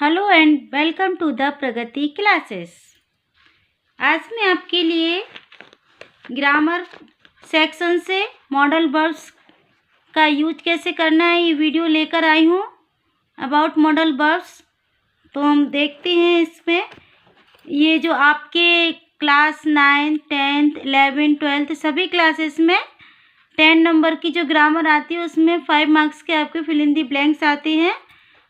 Hello and welcome to the Pragati classes. आज मैं आपके लिए ग्रामर सेक्शन से मॉडल वर्ब्स का यूज कैसे करना है ये वीडियो लेकर आई हूँ अबाउट मॉडल वर्ब्स। तो हम देखते हैं इसमें ये जो आपके क्लास 9, 10th, 11th, 12th सभी क्लासेस में 10 नंबर की जो ग्रामर आती है उसमें 5 मार्क्स के आपके फिल इन दी ब्लैंक्स आते हैं,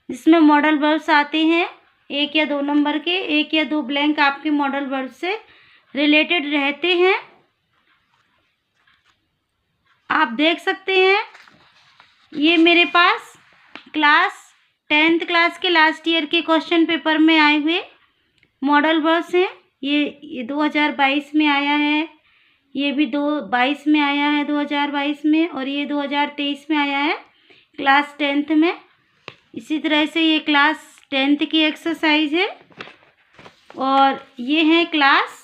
जिसमें मॉडल वर्ब्स आते हैं 1 या 2 नंबर के। 1 या 2 ब्लैंक आपके मॉडल वर्ब से रिलेटेड रहते हैं। आप देख सकते हैं ये मेरे पास क्लास 10th क्लास के लास्ट ईयर के क्वेश्चन पेपर में आए हुए मॉडल वर्ब्स हैं। ये 2022 में आया है, ये भी 22 में आया है 2022 में, और ये 2023 में आया है क्लास 10th में। इसी तरह से ये क्लास 10th की एक्सरसाइज है और ये है क्लास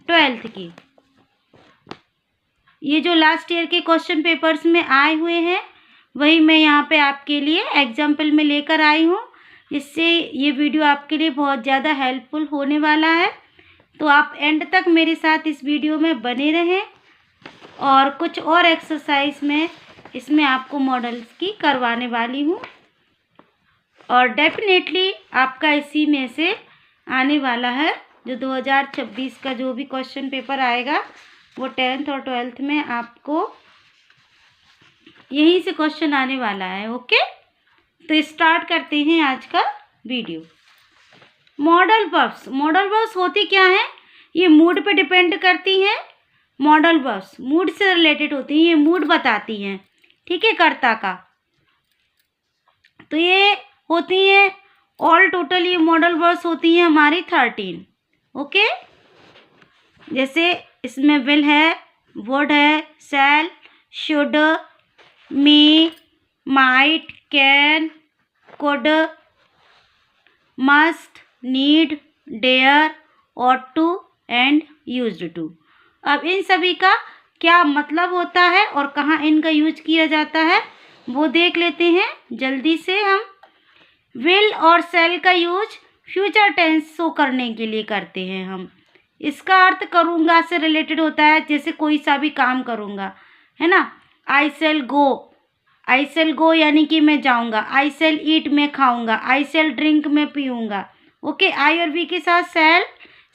12th की। ये जो लास्ट ईयर के क्वेश्चन पेपर्स में आए हुए हैं वही मैं यहाँ पे आपके लिए एग्जाम्पल में लेकर आई हूँ, जिससे ये वीडियो आपके लिए बहुत ज़्यादा हेल्पफुल होने वाला है। तो आप एंड तक मेरे साथ इस वीडियो में बने रहें और कुछ और एक्सरसाइज में इसमें आपको मॉडल्स की करवाने वाली हूँ और डेफिनेटली आपका इसी में से आने वाला है जो 2026 का जो भी क्वेश्चन पेपर आएगा वो 10th और 12th में आपको यहीं से क्वेश्चन आने वाला है। ओके, तो स्टार्ट करते हैं आज का वीडियो। मॉडल वर्ब्स होती क्या है? ये मूड पे डिपेंड करती हैं। मॉडल वर्ब्स मूड से रिलेटेड होती हैं, ये मूड बताती हैं, ठीक है, कर्ता का। तो ये होती हैं ऑल टोटल, ये मॉडल वर्ब्स होती हैं हमारी 13। ओके, जैसे इसमें विल है, वुड है, shall, should, may, might, can, could, must, need, dare, ought to and used to. अब इन सभी का क्या मतलब होता है और कहाँ इनका यूज किया जाता है वो देख लेते हैं जल्दी से। हम विल और शैल का यूज फ्यूचर टेंस शो करने के लिए करते हैं हम। इसका अर्थ करूँगा से रिलेटेड होता है, जैसे कोई सा भी काम करूँगा, है ना। आई सेल गो यानी कि मैं जाऊँगा। आई सेल ईट मैं खाऊँगा। आई सेल ड्रिंक मैं पीऊँगा। ओके, आई और वी के साथ शैल,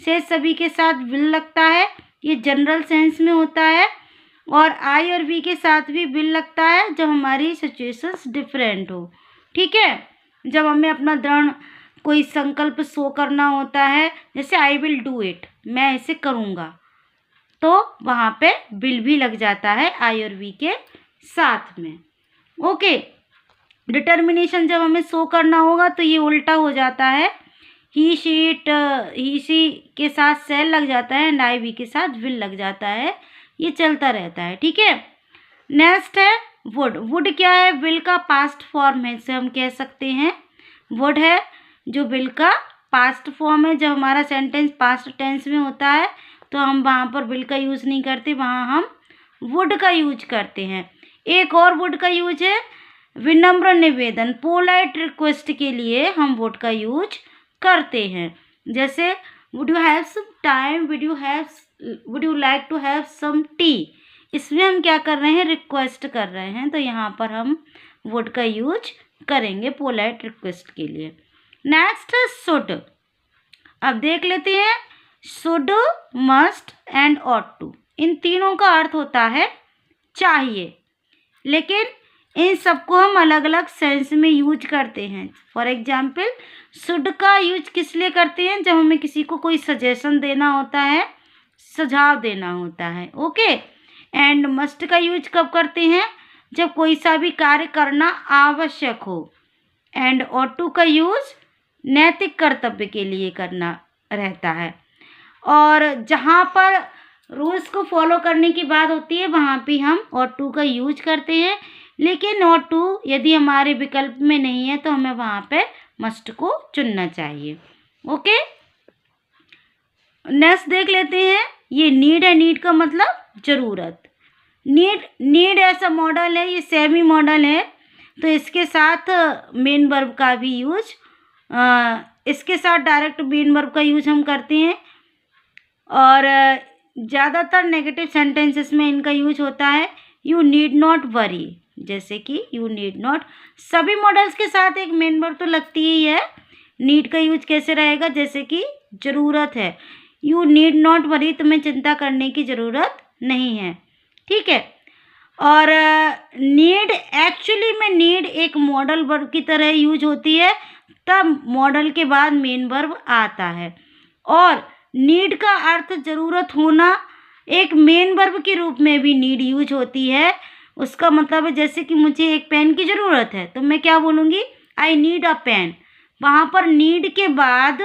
से सभी के साथ विल लगता है, ये जनरल सेंस में होता है। और आई और वी के साथ भी विल लगता है जब हमारी सिचुएशंस डिफरेंट हो, ठीक है। जब हमें अपना दृढ़ कोई संकल्प शो करना होता है, जैसे आई विल डू इट, मैं इसे करूँगा, तो वहाँ पे विल भी लग जाता है आई और वी के साथ में। ओके, डिटर्मिनेशन जब हमें शो करना होगा तो ये उल्टा हो जाता है, ही शी के साथ सेल लग जाता है एंड आई वी के साथ विल लग जाता है, ये चलता रहता है, ठीक है। नेक्स्ट है वुड क्या है? विल का पास्ट फॉर्म है, इसे हम कह सकते हैं वुड है, जो विल का पास्ट फॉर्म है। जब हमारा सेंटेंस पास्ट टेंस में होता है तो हम वहाँ पर विल का यूज़ नहीं करते, वहाँ हम वुड का यूज करते हैं। एक और वुड का यूज है विनम्र निवेदन, पोलाइट रिक्वेस्ट के लिए हम वुड का यूज करते हैं। जैसे would you have some time, would you like to have some tea, इसमें हम क्या कर रहे हैं? रिक्वेस्ट कर रहे हैं, तो यहाँ पर हम वुड का यूज करेंगे पोलाइट रिक्वेस्ट के लिए। नेक्स्ट है शुड। अब देख लेते हैं should, must and ought to, इन तीनों का अर्थ होता है चाहिए, लेकिन इन सबको हम अलग अलग सेंस में यूज करते हैं। फॉर एग्जाम्पल, शुड का यूज किस लिए करते हैं? जब हमें किसी को कोई सजेशन देना होता है, सुझाव देना होता है। ओके, एंड मस्ट का यूज कब करते हैं? जब कोई सा भी कार्य करना आवश्यक हो। एंड ऑट टू का यूज नैतिक कर्तव्य के लिए करना रहता है, और जहाँ पर रूल्स को फॉलो करने की बात होती है वहाँ पे हम ऑट टू का यूज करते हैं। लेकिन ऑट टू यदि हमारे विकल्प में नहीं है तो हमें वहाँ पे मस्ट को चुनना चाहिए। ओके, नेक्स्ट देख लेते हैं, ये नीड है। नीड का मतलब जरूरत। नीड ऐसा मॉडल है, ये सेमी मॉडल है, तो इसके साथ मेन वर्ब का भी यूज इसके साथ डायरेक्ट मेन वर्ब का यूज हम करते हैं और ज़्यादातर नेगेटिव सेंटेंसेस में इनका यूज होता है यू नीड नॉट वरी, जैसे कि यू नीड नॉट। सभी मॉडल्स के साथ एक मेन वर्ब तो लगती ही है। नीड का यूज कैसे रहेगा, जैसे कि ज़रूरत है, यू नीड नॉट वरी, तुम्हें चिंता करने की ज़रूरत नहीं है, ठीक है। और नीड, एक्चुअली में नीड एक मॉडल वर्ब की तरह यूज होती है, तब मॉडल के बाद मेन वर्ब आता है। और नीड का अर्थ ज़रूरत होना, एक मेन वर्ब के रूप में भी नीड यूज होती है। उसका मतलब है जैसे कि मुझे एक पेन की ज़रूरत है तो मैं क्या बोलूँगी, आई नीड अ पेन। वहाँ पर नीड के बाद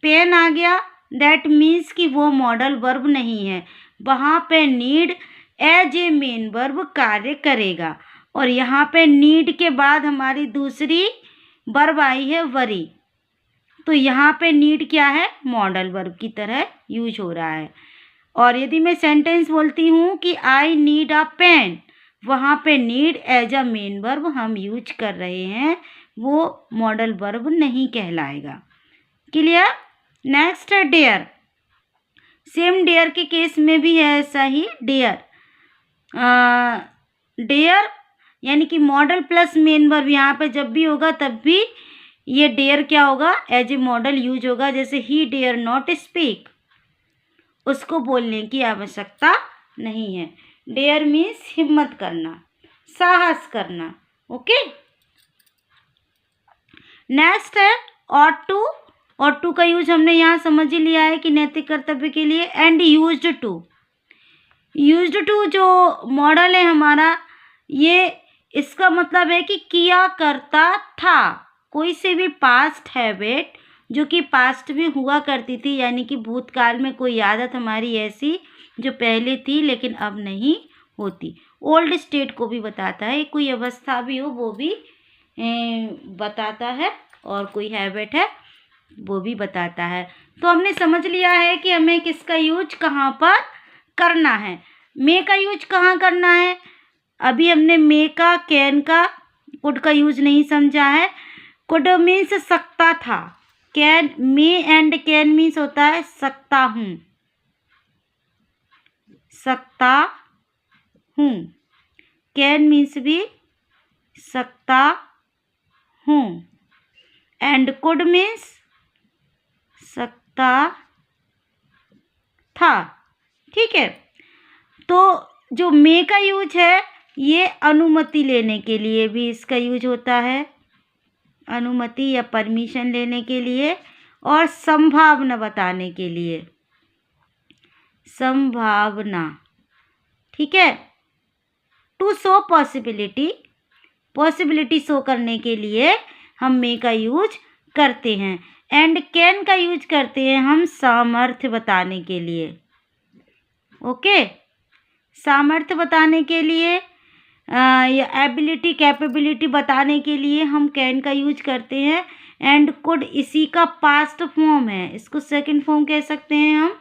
पेन आ गया, दैट मीन्स कि वो मॉडल वर्ब नहीं है। वहाँ पे need as a main verb कार्य करेगा। और यहाँ पे नीड के बाद हमारी दूसरी वर्ब आई है वरी, तो यहाँ पे नीड क्या है, मॉडल वर्ब की तरह यूज हो रहा है। और यदि मैं सेंटेंस बोलती हूँ कि आई नीड अ पेन, वहाँ पे need as a main verb हम यूज कर रहे हैं, वो मॉडल वर्ब नहीं कहलाएगा। क्लियर। नेक्स्ट है डेयर। सेम डेयर के केस में भी है ऐसा ही। डेयर डेयर यानी कि मॉडल प्लस मेन वर्ब यहाँ पे जब भी होगा तब भी ये डेयर क्या होगा, एज ए मॉडल यूज होगा। जैसे ही डेयर नॉट स्पीक, उसको बोलने की आवश्यकता नहीं है। डेयर मीन्स हिम्मत करना, साहस करना। ओके। नेक्स्ट है ऑट टू। ऑट टू का यूज हमने यहाँ समझ ही लिया है कि नैतिक कर्तव्य के लिए। And used to. Used to जो मॉडल है हमारा, ये इसका मतलब है कि किया करता था। कोई से भी पास्ट हैबिट जो कि पास्ट में हुआ करती थी, यानी कि भूतकाल में कोई आदत हमारी ऐसी जो पहले थी लेकिन अब नहीं होती। ओल्ड स्टेट को भी बताता है, कोई अवस्था भी हो वो भी बताता है, और कोई हैबिट है वो भी बताता है। तो हमने समझ लिया है कि हमें किसका यूज कहाँ पर करना है। मे का यूज कहाँ करना है, अभी हमने मे का, कैन का, कुड का यूज नहीं समझा है। कुड मीन्स सकता था, can, may and can means होता है सकता हूँ, सकता हूँ। कैन मीन्स भी सकता हूँ, एंड कुड मीन्स सकता था, ठीक है। तो जो मे का यूज है ये अनुमति लेने के लिए भी इसका यूज होता है, अनुमति या परमिशन लेने के लिए, और संभावना बताने के लिए, संभावना, ठीक है। To show possibility, possibility show करने के लिए हम मे का यूज करते हैं। एंड कैन का यूज करते हैं हम सामर्थ्य बताने के लिए। ओके, सामर्थ्य बताने के लिए या एबिलिटी, कैपेबिलिटी बताने के लिए हम कैन का यूज करते हैं। एंड कुड इसी का पास्ट फॉर्म है, इसको सेकंड फॉर्म कह सकते हैं हम।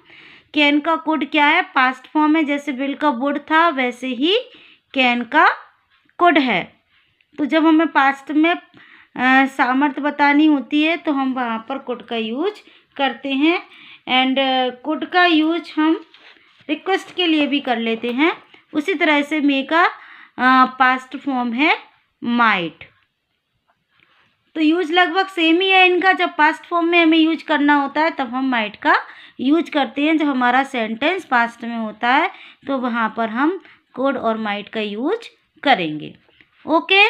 कैन का कुड क्या है, पास्ट फॉर्म है। जैसे बिल का वुड था वैसे ही कैन का कुड है। तो जब हमें पास्ट में सामर्थ्य बतानी होती है तो हम वहाँ पर कुड का यूज करते हैं। एंड कुड का यूज हम रिक्वेस्ट के लिए भी कर लेते हैं। उसी तरह से मे का पास्ट फॉर्म है माइट। तो यूज लगभग सेम ही है इनका। जब पास्ट फॉर्म में हमें यूज करना होता है तब हम माइट का यूज करते हैं। जब हमारा सेंटेंस पास्ट में होता है तो वहाँ पर हम कुड और माइट का यूज करेंगे। ओके,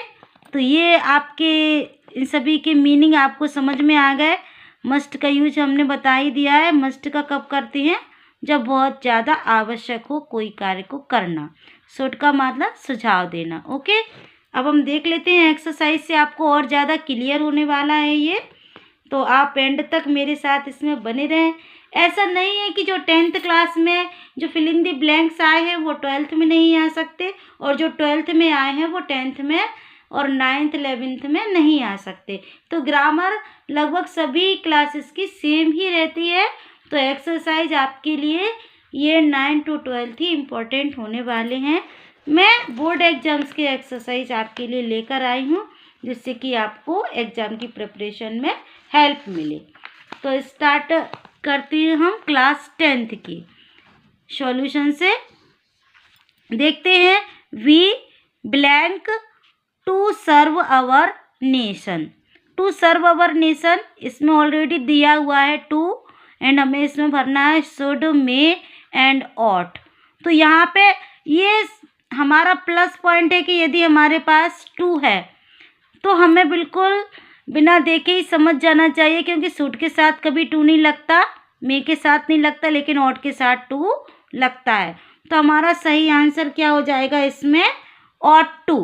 तो ये आपके इन सभी के मीनिंग आपको समझ में आ गए। मस्ट का यूज हमने बता ही दिया है। मस्ट का कब करते हैं, जब बहुत ज़्यादा आवश्यक हो कोई कार्य को करना। शुड का मतलब सुझाव देना। ओके, अब हम देख लेते हैं एक्सरसाइज से आपको और ज़्यादा क्लियर होने वाला है ये। तो आप एंड तक मेरे साथ इसमें बने रहें। ऐसा नहीं है कि जो 10th क्लास में जो फिल इन द ब्लैंक्स आए हैं वो 12th में नहीं आ सकते, और जो 12th में आए हैं वो 10th में और 9th 11th में नहीं आ सकते। तो ग्रामर लगभग सभी क्लासेस की सेम ही रहती है। तो एक्सरसाइज आपके लिए ये 9 to 12 ही इम्पोर्टेंट होने वाले हैं। मैं बोर्ड एग्जाम्स के एक्सरसाइज आपके लिए लेकर आई हूँ जिससे कि आपको एग्ज़ाम की प्रिपरेशन में हेल्प मिले। तो स्टार्ट करते हैं हम क्लास 10th की सॉल्यूशन से। देखते हैं we blank to serve our nation. To serve our nation इसमें ऑलरेडी दिया हुआ है टू, एंड हमें इसमें भरना है शुड, मे एंड ऑट। तो यहाँ पे ये हमारा प्लस पॉइंट है कि यदि हमारे पास टू है तो हमें बिल्कुल बिना देखे ही समझ जाना चाहिए, क्योंकि शुड के साथ कभी टू नहीं लगता, मे के साथ नहीं लगता, लेकिन ऑट के साथ टू लगता है। तो हमारा सही आंसर क्या हो जाएगा इसमें? Ought to.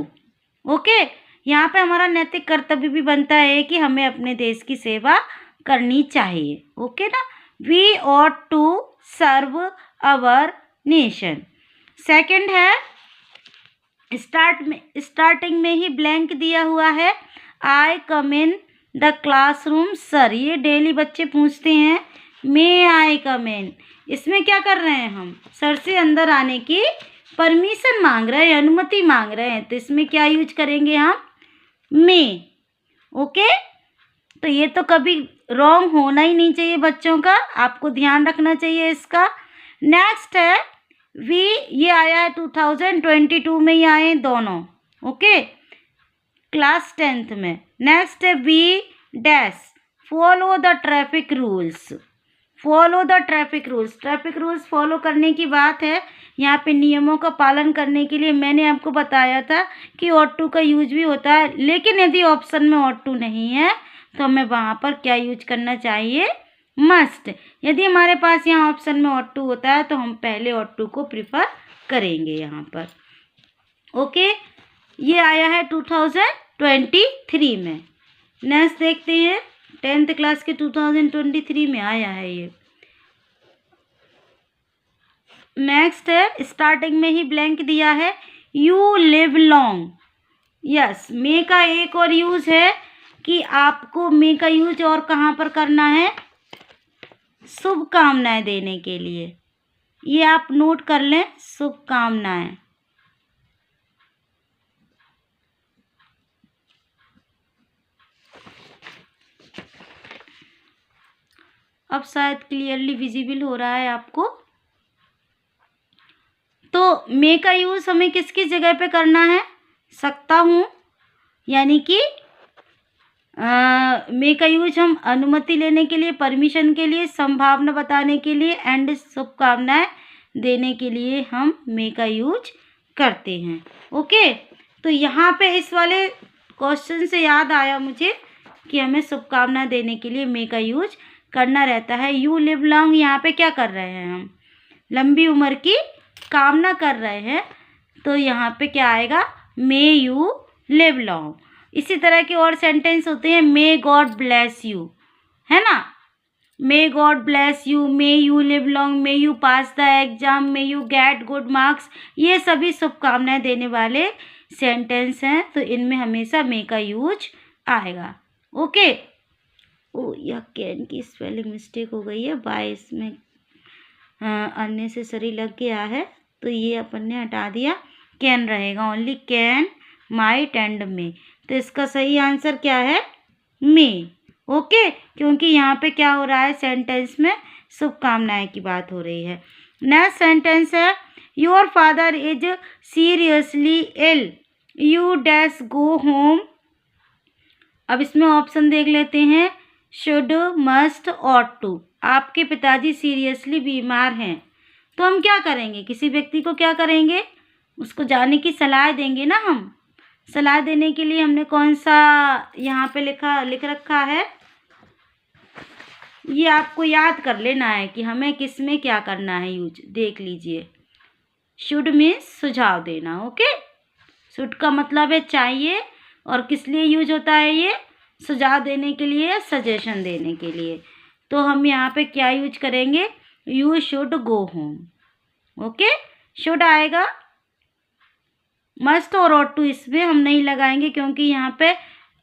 ओके, यहाँ पे हमारा नैतिक कर्तव्य भी बनता है कि हमें अपने देश की सेवा करनी चाहिए। ओके ना, we ought to serve our nation. Second है स्टार्टिंग में ही ब्लैंक दिया हुआ है, I come in the classroom sir. ये डेली बच्चे पूछते हैं मे आई कम इन। इसमें क्या कर रहे हैं हम? सर से अंदर आने की परमिशन मांग रहे हैं, अनुमति मांग रहे हैं। तो इसमें क्या यूज करेंगे हम? मे। ओके, तो ये तो कभी रॉन्ग होना ही नहीं चाहिए बच्चों का, आपको ध्यान रखना चाहिए इसका। नेक्स्ट है वी, ये आया है 2022 में, ये आए दोनों। ओके, क्लास 10th में। नेक्स्ट है we dash follow the traffic rules. Follow the traffic rules, traffic rules follow करने की बात है। यहाँ पे नियमों का पालन करने के लिए मैंने आपको बताया था कि ऑट टू का यूज भी होता है, लेकिन यदि ऑप्शन में ऑट टू नहीं है तो हमें वहाँ पर क्या यूज करना चाहिए? मस्ट। यदि हमारे पास यहाँ ऑप्शन में ऑट टू होता है तो हम पहले ऑट टू को प्रिफर करेंगे यहाँ पर। ओके, ये आया है 2023 में। नेक्स्ट देखते हैं 10th क्लास के 2023 में आया है ये। नेक्स्ट है स्टार्टिंग में ही ब्लैंक दिया है, यू लिव लॉन्ग। यस, मे का एक और यूज है कि आपको मे का यूज और कहाँ पर करना है? शुभकामनाएं देने के लिए। ये आप नोट कर लें, शुभकामनाएं। अब शायद क्लियरली विजिबल हो रहा है आपको। तो मे का यूज हमें किसकी जगह पे करना है? सकता हूँ, यानी कि मे का यूज हम अनुमति लेने के लिए, परमिशन के लिए, संभावना बताने के लिए एंड शुभकामनाएं देने के लिए हम मे का यूज करते हैं। ओके, तो यहाँ पे इस वाले क्वेश्चन से याद आया मुझे कि हमें शुभकामना देने के लिए मे का यूज करना रहता है। यू लिव लॉन्ग, यहाँ पे क्या कर रहे हैं हम? लंबी उम्र की कामना कर रहे हैं, तो यहाँ पे क्या आएगा? May you live long. इसी तरह के और सेंटेंस होते हैं, मे गॉड ब्लेस यू, है ना? May God bless you, may you live long, may you pass the exam, may you get good marks. ये सभी शुभकामनाएं देने वाले सेंटेंस हैं, तो इनमें हमेशा मे का यूज आएगा। ओके, ओ यह कैन की स्पेलिंग मिस्टेक हो गई है, बाय इसमें अननेसेसरी लग गया है, तो ये अपन ने हटा दिया, कैन रहेगा ओनली, कैन, माइट एंड मे। तो इसका सही आंसर क्या है? मे। ओके, क्योंकि यहाँ पे क्या हो रहा है? सेंटेंस में शुभकामनाएं की बात हो रही है। नेक्स्ट सेंटेंस है, your father is seriously ill, you dash go home. अब इसमें ऑप्शन देख लेते हैं, शुड, मस्ट, ऑट टू। आपके पिताजी सीरियसली बीमार हैं, तो हम क्या करेंगे? किसी व्यक्ति को क्या करेंगे? उसको जाने की सलाह देंगे ना हम। सलाह देने के लिए हमने कौन सा यहाँ पे लिख रखा है, ये आपको याद कर लेना है कि हमें किस में क्या करना है यूज। देख लीजिए, शुड में सुझाव देना। ओके, शुड का मतलब है चाहिए, और किस लिए यूज होता है? ये सुझाव देने के लिए, सजेशन देने के लिए। तो हम यहाँ पे क्या यूज करेंगे? You should go home. Okay, should आएगा, मस्ट और ऑट टू इसमें हम नहीं लगाएंगे, क्योंकि यहाँ पे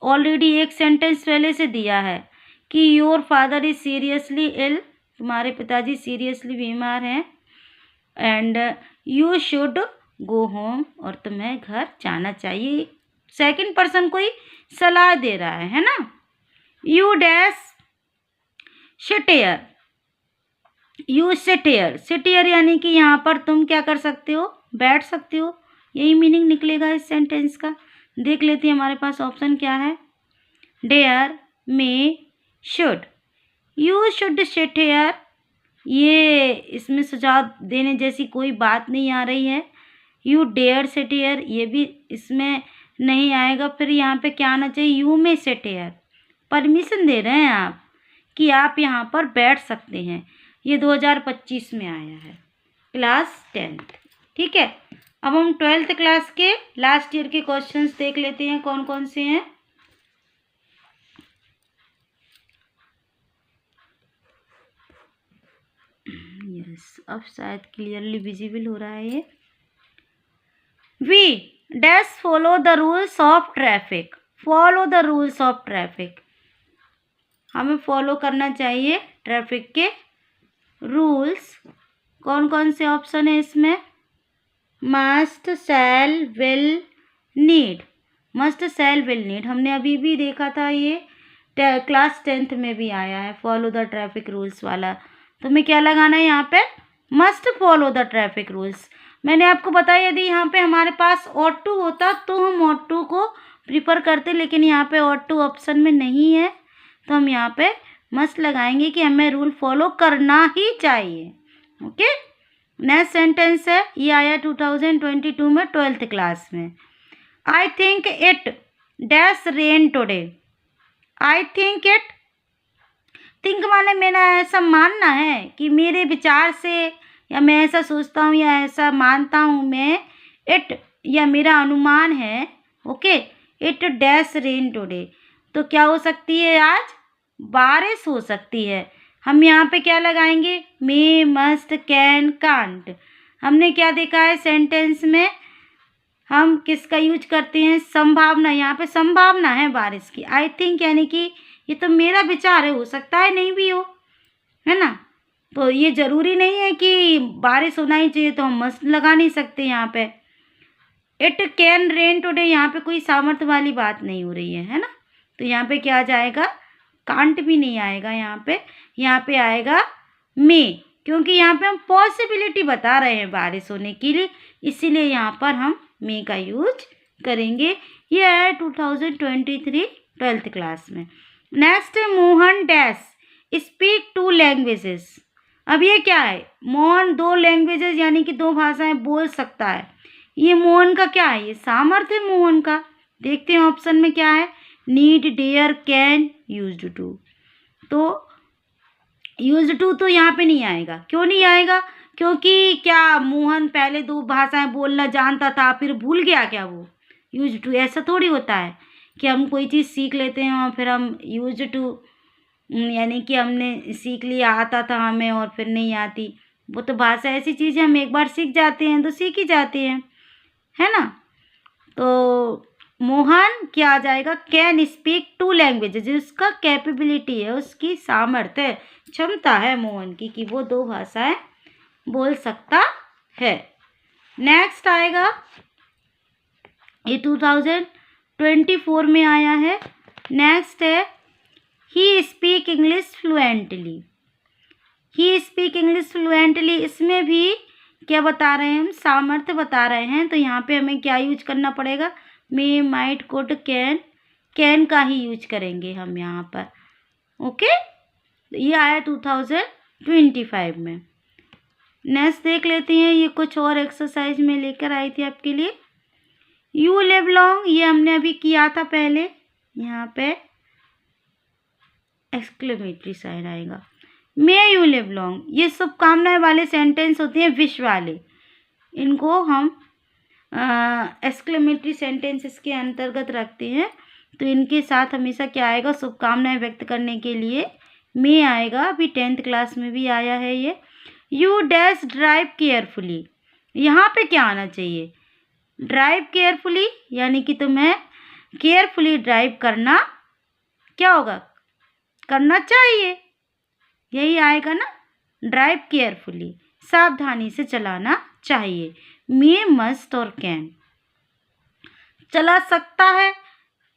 ऑलरेडी एक सेंटेंस पहले से दिया है कि your father is seriously ill, तुम्हारे पिताजी सीरियसली बीमार हैं, and you should go home, और तुम्हें घर जाना चाहिए। सेकंड पर्सन को ही सलाह दे रहा है ना। You dash sit here, you sit here, sit here यानी कि यहाँ पर तुम क्या कर सकते हो, बैठ सकते हो, यही मीनिंग निकलेगा इस सेंटेंस का। देख लेते हैं हमारे पास ऑप्शन क्या है। Dare, may, should. You should sit here, ये इसमें सुझाव देने जैसी कोई बात नहीं आ रही है। यू डेयर सिट हियर, ये भी इसमें नहीं आएगा। फिर यहाँ पे क्या आना चाहिए, you may sit here, permission दे रहे हैं आप कि आप यहाँ पर बैठ सकते हैं। ये 2025 में आया है, क्लास 10th। ठीक है, अब हम 12th क्लास के लास्ट ईयर के क्वेश्चंस देख लेते हैं कौन कौन से हैं। यस, अब शायद क्लियरली विजिबल हो रहा है ये। We dash follow the rules of traffic, follow the rules of traffic, हमें फॉलो करना चाहिए ट्रैफिक के रूल्स। कौन कौन से ऑप्शन है इसमें, must, shall, will, need. Must, shall, will, need हमने अभी भी देखा था, ये क्लास 10th में भी आया है फॉलो द ट्रैफिक रूल्स वाला। तो हमें क्या लगाना है यहाँ पे, must follow the traffic rules. मैंने आपको बताया यदि यहाँ पे हमारे पास ought to होता तो हम ought to को प्रीफर करते, लेकिन यहाँ पे ought to ऑप्शन में नहीं है तो हम यहाँ पे मस्ट लगाएंगे कि हमें रूल फॉलो करना ही चाहिए। ओके, नेक्स्ट सेंटेंस है, ये आया 2022 में 12th क्लास में। I think it dash rain today. I think it, think माने मेरा ऐसा मानना है कि मेरे विचार से, या मैं ऐसा सोचता हूँ या ऐसा मानता हूँ मैं, इट या मेरा अनुमान है। Okay, it dash rain today, तो क्या हो सकती है, आज बारिश हो सकती है। हम यहाँ पे क्या लगाएंगे, मे, मस्ट, कैन, कांट। हमने क्या देखा है सेंटेंस में, हम किसका यूज करते हैं, संभावना, यहाँ पे संभावना है बारिश की। आई थिंक यानी कि ये तो मेरा विचार है, हो सकता है नहीं भी हो, है ना। तो ये ज़रूरी नहीं है कि बारिश होना ही चाहिए, तो हम मस्ट लगा नहीं सकते यहाँ पे। इट कैन रेन टुडे, यहाँ पे कोई सामर्थ्य वाली बात नहीं हो रही है ना। तो यहाँ पे क्या आ जाएगा, कांट भी नहीं आएगा यहाँ पे आएगा मे, क्योंकि यहाँ पे हम पॉसिबिलिटी बता रहे हैं बारिश होने के लिए, इसीलिए यहाँ पर हम मे का यूज करेंगे। ये है 2023 12th क्लास में। Next, Mohan dash speak 2 languages. अब ये क्या है, मोहन 2 लैंग्वेजेस यानी कि 2 भाषाएं बोल सकता है। ये मोहन का क्या है, ये सामर्थ्य है मोहन का। देखते हैं ऑप्शन में क्या है, need, dare, can, used to. तो यूज्ड टू तो यहाँ पे नहीं आएगा, क्यों नहीं आएगा, क्योंकि क्या मोहन पहले 2 भाषाएं बोलना जानता था फिर भूल गया क्या वो, यूज्ड टू ऐसा थोड़ी होता है कि हम कोई चीज़ सीख लेते हैं और फिर हम यूज्ड टू यानी कि हमने सीख लिया, आता था हमें और फिर नहीं आती। वो तो भाषा ऐसी चीज़ है, हम एक बार सीख जाते हैं तो सीख ही जाते हैं, है ना। तो मोहन क्या आ जाएगा, कैन स्पीक 2 लैंग्वेजेस, उसका कैपेबिलिटी है, उसकी सामर्थ्य है, क्षमता है मोहन की कि वो 2 भाषाएं बोल सकता है। नेक्स्ट आएगा, ये 2024 में आया है। नेक्स्ट है, he speak English fluently. He speak English fluently, इसमें भी क्या बता रहे हैं हम, सामर्थ्य बता रहे हैं। तो यहाँ पे हमें क्या यूज करना पड़ेगा, मे, माइट, कुड, कैन, कैन का ही यूज करेंगे हम यहाँ पर। ओके, ये आया 2025 में। नेक्स्ट देख लेते हैं, ये कुछ और एक्सरसाइज में लेकर आई थी आपके लिए। यू लिव लॉन्ग, ये हमने अभी किया था पहले, यहाँ पे एक्सक्लेमेटरी साइन आएगा। मे यू लिव लॉन्ग, ये शुभकामनाएं वाले सेंटेंस होते हैं, विश वाले, इनको हम एक्सक्लेमेटरी सेंटेंसेस के अंतर्गत रखते हैं। तो इनके साथ हमेशा क्या आएगा, शुभकामनाएं व्यक्त करने के लिए मे आएगा। अभी 10th क्लास में भी आया है ये। यू डैश ड्राइव केयरफुली, यहाँ पे क्या आना चाहिए, ड्राइव केयरफुली यानी कि तुम्हें केयरफुली ड्राइव करना क्या होगा, करना चाहिए, यही आएगा ना, ड्राइव केयरफुली, सावधानी से चलाना चाहिए। मे, मस्ट और कैन, चला सकता है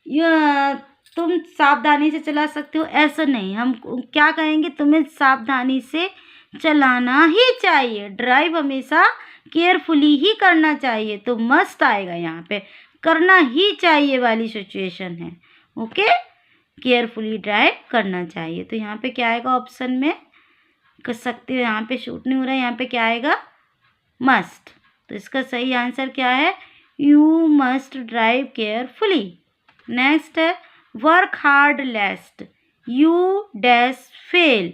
तुम सावधानी से चला सकते हो, ऐसा नहीं। हम क्या कहेंगे, तुम्हें सावधानी से चलाना ही चाहिए। ड्राइव हमेशा केयरफुली ही करना चाहिए, तो मस्ट आएगा यहाँ पे। करना ही चाहिए वाली सिचुएशन है। ओके, केयरफुली ड्राइव करना चाहिए। तो यहाँ पे क्या आएगा ऑप्शन में, कर सकते हो। यहाँ पे शूट नहीं हो रहा है, यहाँ पे क्या आएगा, मस्ट। तो इसका सही आंसर क्या है, you must drive carefully. Next है work hard lest you dash fail.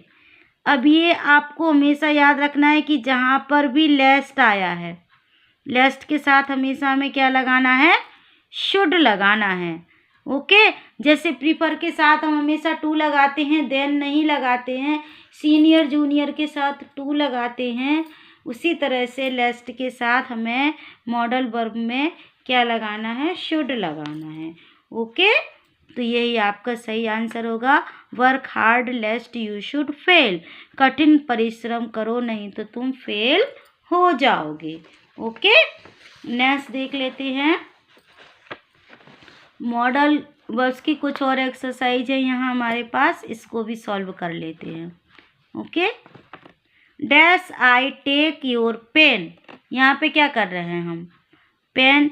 अब ये आपको हमेशा याद रखना है कि जहाँ पर भी लेस्ट आया है, लेस्ट के साथ हमेशा हमें क्या लगाना है, शुड लगाना है। ओके, जैसे प्रीफर के साथ हम हमेशा टू लगाते हैं, देन नहीं लगाते हैं, सीनियर जूनियर के साथ टू लगाते हैं, उसी तरह से लेस्ट के साथ हमें मॉडल वर्ब में क्या लगाना है, शुड लगाना है। ओके, तो यही आपका सही आंसर होगा, work hard lest you should fail. कठिन परिश्रम करो, नहीं तो तुम फेल हो जाओगे। ओके, नेक्स्ट देख लेते हैं मॉडल वर्ब्स की कुछ और एक्सरसाइज है यहाँ हमारे पास, इसको भी सॉल्व कर लेते हैं। Okay, dash I take your pen. यहाँ पे क्या कर रहे हैं हम, पेन,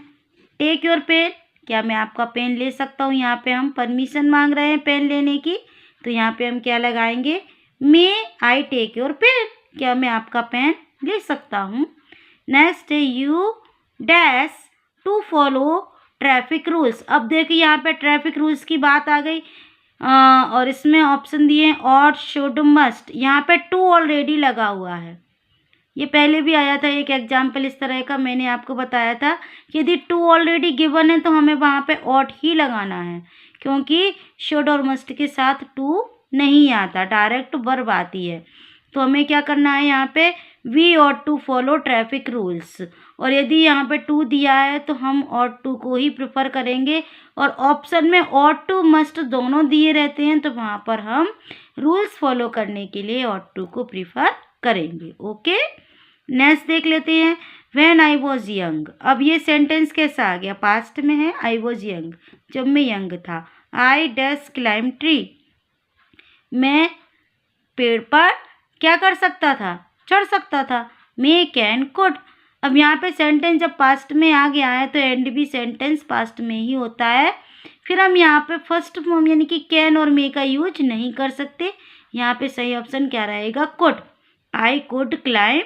टेक योर पेन, क्या मैं आपका पेन ले सकता हूँ। यहाँ पे हम परमिशन मांग रहे हैं पेन लेने की, तो यहाँ पे हम क्या लगाएंगे, may I take your pen, क्या मैं आपका पेन ले सकता हूँ। नेक्स्ट है you dash to follow traffic rules. अब देखिए यहाँ पे ट्रैफिक रूल्स की बात आ गई, और इसमें ऑप्शन दिए और शुड मस्ट। यहाँ पे टू ऑलरेडी लगा हुआ है, ये पहले भी आया था एक एग्जाम्पल इस तरह का, मैंने आपको बताया था कि यदि टू ऑलरेडी गिवन है तो हमें वहाँ पे ऑट ही लगाना है, क्योंकि शुड और मस्ट के साथ टू नहीं आता, डायरेक्ट वर्ब आती है। तो हमें क्या करना है, यहाँ पे we ought to follow traffic rules, और यदि यहाँ पे टू दिया है तो हम ऑट टू को ही प्रेफर करेंगे, और ऑप्शन में ऑट टू मस्ट दोनों दिए रहते हैं, तो वहाँ पर हम रूल्स फॉलो करने के लिए ऑट टू को प्रीफर करेंगे। ओके, नेक्स्ट देख लेते हैं व्हेन आई वॉज यंग। अब ये सेंटेंस कैसा आ गया, पास्ट में है, आई वॉज यंग, जब मैं यंग था। आई डैश क्लाइम ट्री, मैं पेड़ पर क्या कर सकता था, चढ़ सकता था। मे कैन कुड। अब यहाँ पे सेंटेंस जब पास्ट में आ गया है तो एंड भी सेंटेंस पास्ट में ही होता है, फिर हम यहाँ पे फर्स्ट फॉर्म यानी कि कैन और मे का यूज नहीं कर सकते। यहाँ पे सही ऑप्शन क्या रहेगा, could, I could climb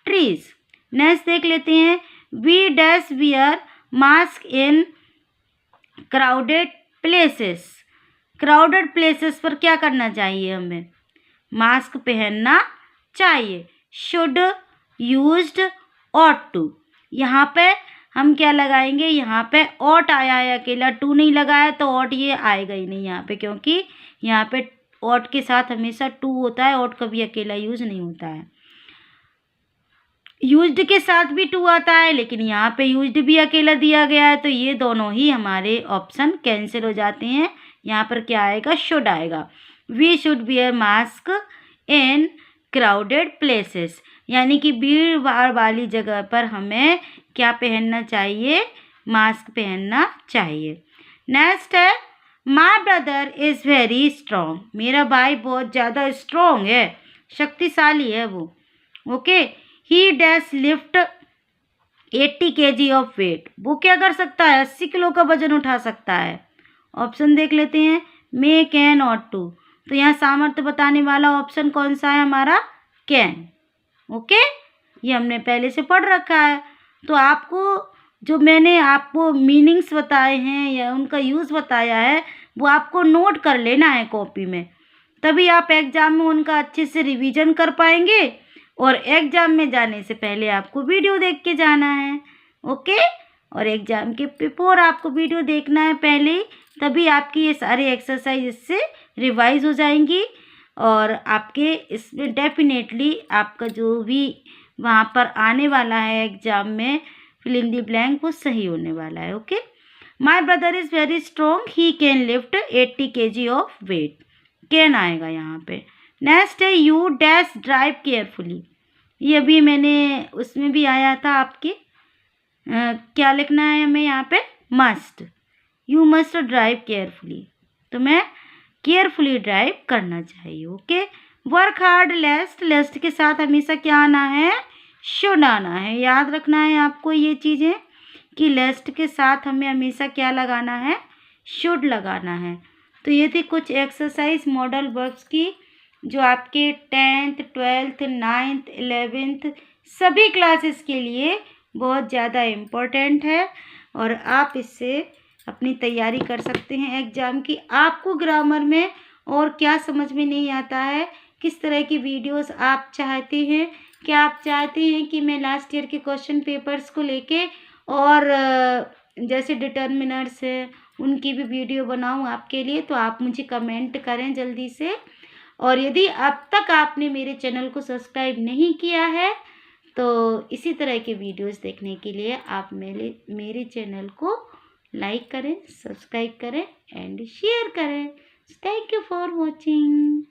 trees. Next देख लेते हैं we dash wear mask in crowded places. Crowded places पर क्या करना चाहिए, हमें मास्क पहनना चाहिए। Should, used, ought to. यहाँ पे हम क्या लगाएंगे, यहाँ पे ऑट आया है अकेला, टू नहीं लगाया तो ऑट ये आएगा ही नहीं यहाँ पे, क्योंकि यहाँ पे ऑट के साथ हमेशा टू होता है, ऑट कभी अकेला यूज नहीं होता है। यूज्ड के साथ भी टू आता है, लेकिन यहाँ पे यूज्ड भी अकेला दिया गया है, तो ये दोनों ही हमारे ऑप्शन कैंसिल हो जाते हैं। यहाँ पर क्या आएगा, शुड आएगा। We should wear mask in crowded places, यानी कि भीड़ भाड़ वाली जगह पर हमें क्या पहनना चाहिए, मास्क पहनना चाहिए। नेक्स्ट है my brother is very strong. मेरा भाई बहुत ज़्यादा स्ट्रॉन्ग है, शक्तिशाली है वो। Okay, he dash lift 80 kg of weight. वो क्या कर सकता है, 80 किलो का वजन उठा सकता है। ऑप्शन देख लेते हैं मे कैन ऑट टू। तो यहाँ सामर्थ्य बताने वाला ऑप्शन कौन सा है हमारा, कैन। ओके, ये हमने पहले से पढ़ रखा है। तो आपको जो मैंने आपको मीनिंग्स बताए हैं या उनका यूज़ बताया है वो आपको नोट कर लेना है कॉपी में, तभी आप एग्ज़ाम में उनका अच्छे से रिवीजन कर पाएंगे, और एग्ज़ाम में जाने से पहले आपको वीडियो देख के जाना है। ओके, और एग्ज़ाम के बिफोर आपको वीडियो देखना है पहले ही, तभी आपकी ये सारी एक्सरसाइज इससे रिवाइज हो जाएंगी, और आपके इसमें डेफिनेटली आपका जो भी वहाँ पर आने वाला है एग्ज़ाम में फिल इन द ब्लैंक वो सही होने वाला है। Okay, my brother is very strong, he can lift 80 kg of weight, can आएगा यहाँ पे। नेक्स्ट है यू डैश ड्राइव केयरफुली। ये भी मैंने उसमें भी आया था आपके, क्या लिखना है हमें यहाँ पे, must. You must drive carefully, तुम्हें केयरफुली ड्राइव करना चाहिए। ओके, वर्क हार्ड लेस्ट, लेस्ट के साथ हमेशा क्या आना है, शुड आना है। याद रखना है आपको ये चीज़ें कि लेस्ट के साथ हमें हमेशा क्या लगाना है, शुड लगाना है। तो ये थी कुछ एक्सरसाइज मॉडल वर्ब्स की जो आपके 10th 12th 9th 11th सभी क्लासेस के लिए बहुत ज़्यादा इम्पोर्टेंट है और आप इससे अपनी तैयारी कर सकते हैं एग्ज़ाम की। आपको ग्रामर में और क्या समझ में नहीं आता है, किस तरह की वीडियोस आप चाहते हैं, क्या आप चाहते हैं कि मैं लास्ट ईयर के क्वेश्चन पेपर्स को लेके और जैसे डिटर्मिनर्स है उनकी भी वीडियो बनाऊं आपके लिए, तो आप मुझे कमेंट करें जल्दी से। और यदि अब तक आपने मेरे चैनल को सब्सक्राइब नहीं किया है तो इसी तरह के वीडियोस देखने के लिए आप मेरे चैनल को लाइक करें, सब्सक्राइब करें एंड शेयर करें। Thank you for watching.